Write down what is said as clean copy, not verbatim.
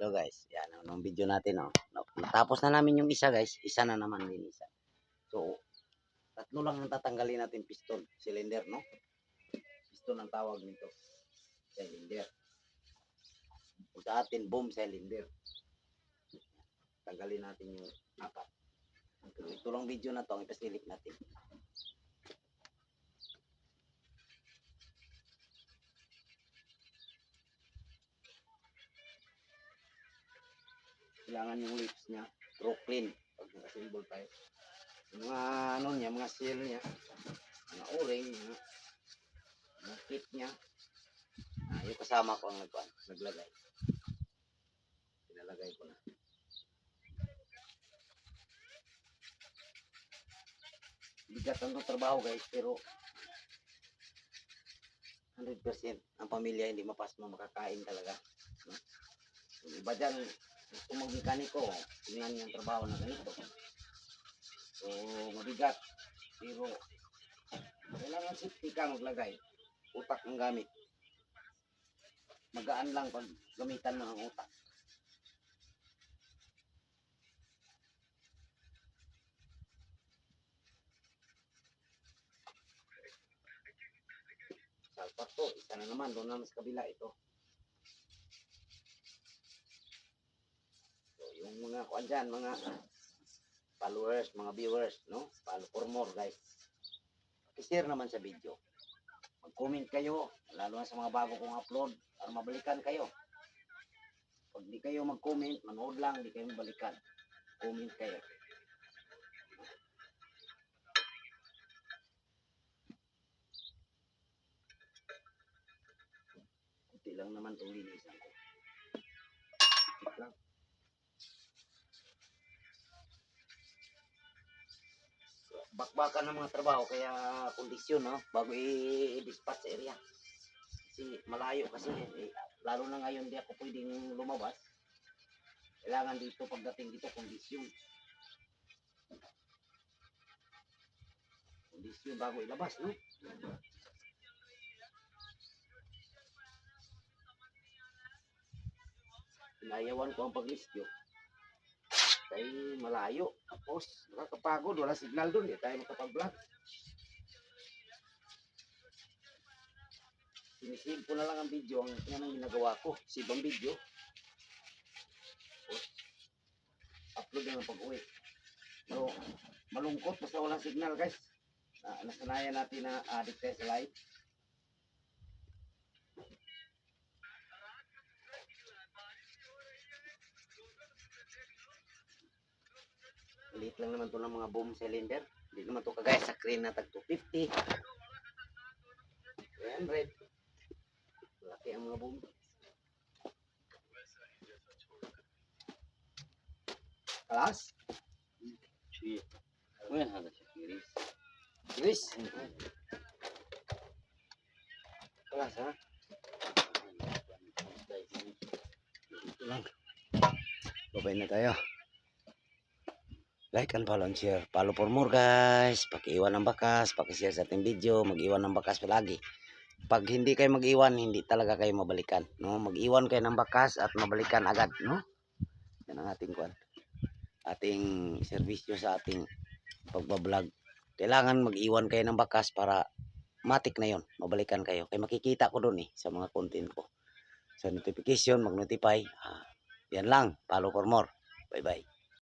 So guys, yan ang video natin, oh. Natapos na namin yung isa guys, isa na naman din isa. So, tatlo lang ang tatanggalin natin piston, cylinder, no? Piston ang tawag nito, cylinder. Kung sa atin, boom cylinder. Tanggalin natin yung apat. Ito lang video na to, ang ipasilip natin. Kailangan yung lips niya, through clean. Pag naka-assemble tayo. Yung mga ano niya, mga seal niya, mga o-ring, mga kit niya. Yung kasama ko ang naglagay. Pinalagay ko na. Bigat ang trabaho guys, pero 100% ang pamilya hindi mapasma makakain talaga. No? Yung iba dyan, kung mag-mekaniko, tingnan niya ang trabaho na ganito. So, mabigat. Pero, kailangan safety ka maglagay. Utak ang gamit. Magaan lang pag gamitan mo ang utak. Salpak to, isa na naman, doon naman sa kabila ito. So, yung mga kuan dyan, mga followers, mga viewers, no? Follow for more guys. I-share naman sa video. Mag-comment kayo, lalo na sa mga bago kong upload, para mabalikan kayo. Pag di kayo mag-comment, manood lang, di kayo mabalikan. Comment kayo. Kunti lang naman itong linisan ko. Kunti lang. Bakbakan ng mga trabaho, kaya kondisyon, no? Bago i-dispatch sa area. Kasi malayo kasi, lalo na ngayon di ako pwedeng lumabas. Kailangan dito, pagdating dito, kondisyon. Kondisyon bago ilabas, no? Inayawan ko ang pag-listyo. Kaya malayo. Tapos, nakakapagod. Wala signal doon. Di tayo makapag-vlog. Sinisave ko na lang ang video. Yan ang ginagawa ko. Save ang video. Tapos, upload na ng pag-uwi. Pero, malungkot. Basta walang signal, guys. Nasanayan natin na addict tayo sa live. Liit lang naman to ng mga boom cylinder. Hindi naman to kagaya sa crane na tag 250. 300. Laki ang mga boom. Kalas? Well, hada siya kiris. Kiris? Kalas ha? Ito lang. Babay na tayo. Like and follow and share. Follow for more guys. Paki-iwan ng bakas. Paki-share sa ating video. Mag-iwan ng bakas palagi. Pag hindi kayo mag-iwan, hindi talaga kayo mabalikan. No? Mag-iwan kayo ng bakas at mabalikan agad. No? Yan ang ating kwan. Ating servisyo sa ating pagbablog. Kailangan mag-iwan kayo ng bakas para matik na yon, mabalikan kayo. Kaya makikita ko doon sa mga content ko. Sa notification, mag-notify. Yan lang. Follow for more. Bye-bye.